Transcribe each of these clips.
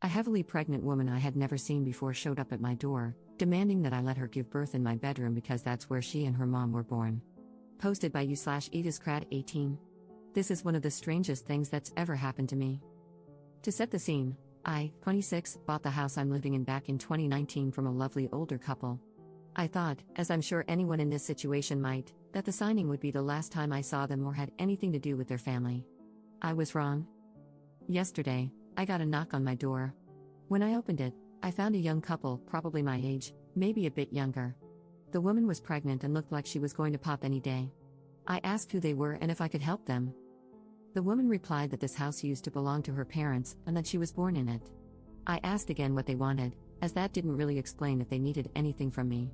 A heavily pregnant woman I had never seen before showed up at my door, demanding that I let her give birth in my bedroom because that's where she and her mom were born. Posted by u/ediscrad18. This is one of the strangest things that's ever happened to me. To set the scene, I, 26, bought the house I'm living in back in 2019 from a lovely older couple. I thought, as I'm sure anyone in this situation might, that the signing would be the last time I saw them or had anything to do with their family. I was wrong. Yesterday, I got a knock on my door. When I opened it, I found a young couple, probably my age, maybe a bit younger. The woman was pregnant and looked like she was going to pop any day. I asked who they were and if I could help them. The woman replied that this house used to belong to her parents and that she was born in it. I asked again what they wanted, as that didn't really explain if they needed anything from me.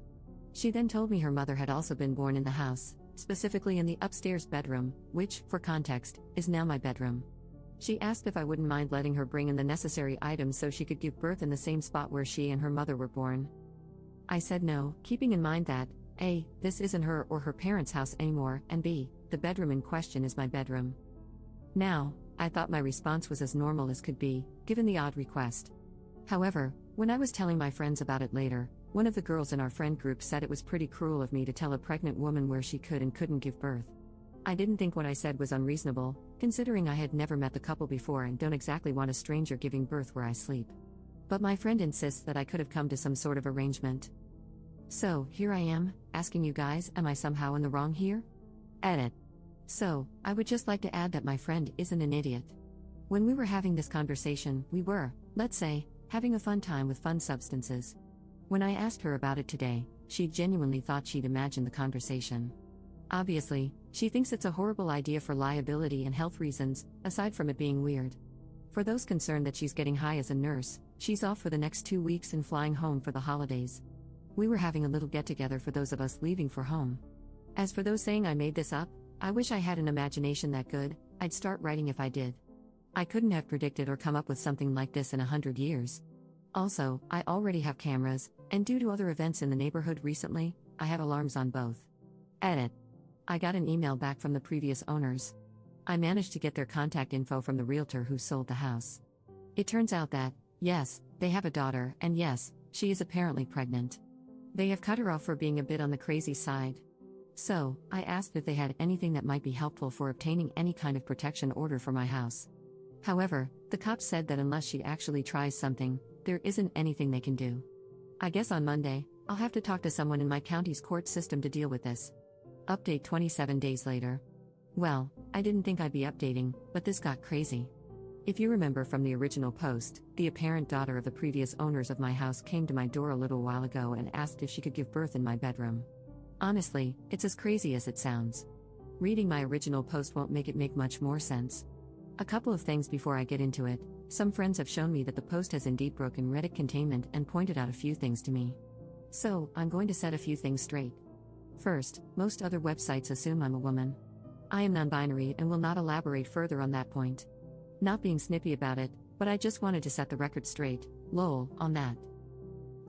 She then told me her mother had also been born in the house, specifically in the upstairs bedroom, which, for context, is now my bedroom. She asked if I wouldn't mind letting her bring in the necessary items so she could give birth in the same spot where she and her mother were born. I said no, keeping in mind that, A, this isn't her or her parents' house anymore, and B, the bedroom in question is my bedroom. Now, I thought my response was as normal as could be, given the odd request. However, when I was telling my friends about it later, one of the girls in our friend group said it was pretty cruel of me to tell a pregnant woman where she could and couldn't give birth. I didn't think what I said was unreasonable, considering I had never met the couple before and don't exactly want a stranger giving birth where I sleep. But my friend insists that I could have come to some sort of arrangement. So, here I am, asking you guys, am I somehow in the wrong here? Edit. So, I would just like to add that my friend isn't an idiot. When we were having this conversation, we were, let's say, having a fun time with fun substances. When I asked her about it today, she genuinely thought she'd imagined the conversation. Obviously, she thinks it's a horrible idea for liability and health reasons, aside from it being weird. For those concerned that she's getting high as a nurse, she's off for the next 2 weeks and flying home for the holidays. We were having a little get-together for those of us leaving for home. As for those saying I made this up, I wish I had an imagination that good, I'd start writing if I did. I couldn't have predicted or come up with something like this in 100 years. Also, I already have cameras, and due to other events in the neighborhood recently, I have alarms on both. Edit. I got an email back from the previous owners. I managed to get their contact info from the realtor who sold the house. It turns out that, yes, they have a daughter, and yes, she is apparently pregnant. They have cut her off for being a bit on the crazy side. So, I asked if they had anything that might be helpful for obtaining any kind of protection order for my house. However, the cops said that unless she actually tries something, there isn't anything they can do. I guess on Monday, I'll have to talk to someone in my county's court system to deal with this. Update 27 days later. Well, I didn't think I'd be updating, but this got crazy. If you remember from the original post, the apparent daughter of the previous owners of my house came to my door a little while ago and asked if she could give birth in my bedroom. Honestly, it's as crazy as it sounds. Reading my original post won't make it make much more sense. A couple of things before I get into it. Some friends have shown me that the post has indeed broken Reddit containment and pointed out a few things to me. So, I'm going to set a few things straight. First, most other websites assume I'm a woman. I am non-binary and will not elaborate further on that point. Not being snippy about it, but I just wanted to set the record straight, lol, on that.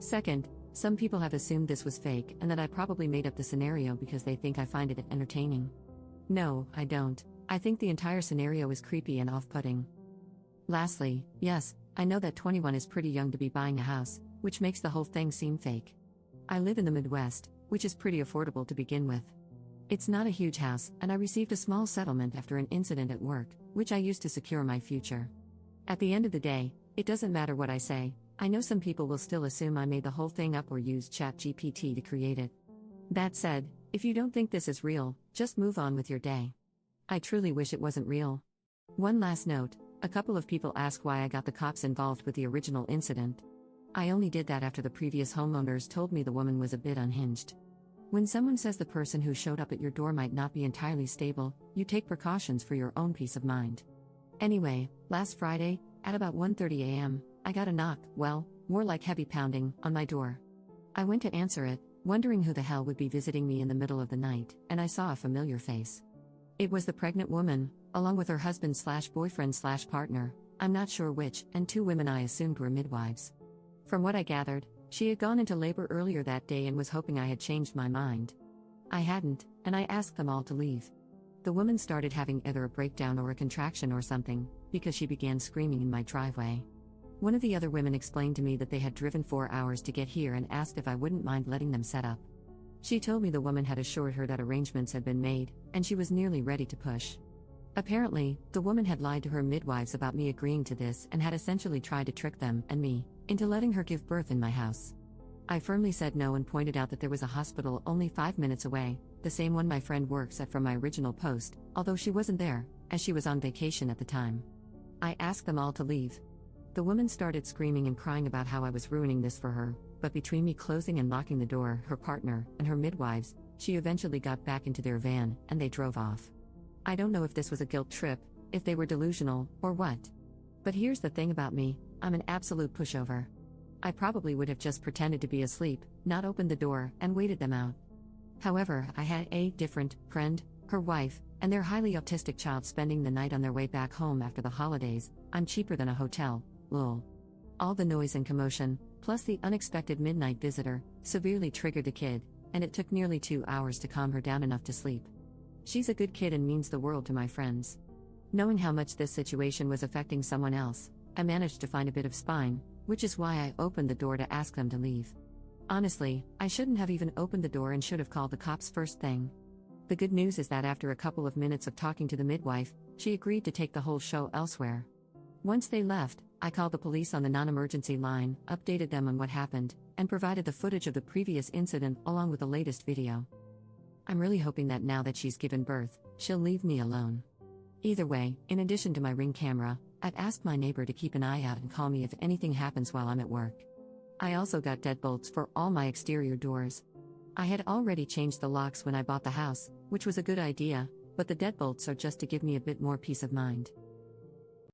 Second, some people have assumed this was fake and that I probably made up the scenario because they think I find it entertaining. No, I don't. I think the entire scenario is creepy and off-putting. Lastly, yes, I know that 21 is pretty young to be buying a house, which makes the whole thing seem fake. I live in the Midwest, which is pretty affordable to begin with. It's not a huge house, and I received a small settlement after an incident at work, which I used to secure my future. At the end of the day, it doesn't matter what I say. I know some people will still assume I made the whole thing up or used ChatGPT to create it. That said, if you don't think this is real, just move on with your day. I truly wish it wasn't real. One last note. A couple of people ask why I got the cops involved with the original incident. I only did that after the previous homeowners told me the woman was a bit unhinged. When someone says the person who showed up at your door might not be entirely stable, you take precautions for your own peace of mind. Anyway, last Friday, at about 1:30 a.m., I got a knock, well, more like heavy pounding, on my door. I went to answer it, wondering who the hell would be visiting me in the middle of the night, and I saw a familiar face. It was the pregnant woman, along with her husband/boyfriend/partner, I'm not sure which, and 2 women I assumed were midwives. From what I gathered, she had gone into labor earlier that day and was hoping I had changed my mind. I hadn't, and I asked them all to leave. The woman started having either a breakdown or a contraction or something, because she began screaming in my driveway. One of the other women explained to me that they had driven 4 hours to get here and asked if I wouldn't mind letting them set up. She told me the woman had assured her that arrangements had been made, and she was nearly ready to push. Apparently, the woman had lied to her midwives about me agreeing to this and had essentially tried to trick them, and me, into letting her give birth in my house. I firmly said no and pointed out that there was a hospital only 5 minutes away, the same one my friend works at from my original post, although she wasn't there, as she was on vacation at the time. I asked them all to leave. The woman started screaming and crying about how I was ruining this for her, but between me closing and locking the door, her partner, and her midwives, she eventually got back into their van, and they drove off. I don't know if this was a guilt trip, if they were delusional, or what. But here's the thing about me, I'm an absolute pushover. I probably would have just pretended to be asleep, not opened the door, and waited them out. However, I had a different friend, her wife, and their highly autistic child spending the night on their way back home after the holidays. I'm cheaper than a hotel, lol. All the noise and commotion, plus the unexpected midnight visitor, severely triggered the kid, and it took nearly 2 hours to calm her down enough to sleep. She's a good kid and means the world to my friends. Knowing how much this situation was affecting someone else, I managed to find a bit of spine, which is why I opened the door to ask them to leave. Honestly, I shouldn't have even opened the door and should have called the cops first thing. The good news is that after a couple of minutes of talking to the midwife, she agreed to take the whole show elsewhere. Once they left, I called the police on the non-emergency line, updated them on what happened, and provided the footage of the previous incident along with the latest video. I'm really hoping that now that she's given birth, she'll leave me alone. Either way, in addition to my Ring camera, I've asked my neighbor to keep an eye out and call me if anything happens while I'm at work. I also got deadbolts for all my exterior doors. I had already changed the locks when I bought the house, which was a good idea, but the deadbolts are just to give me a bit more peace of mind.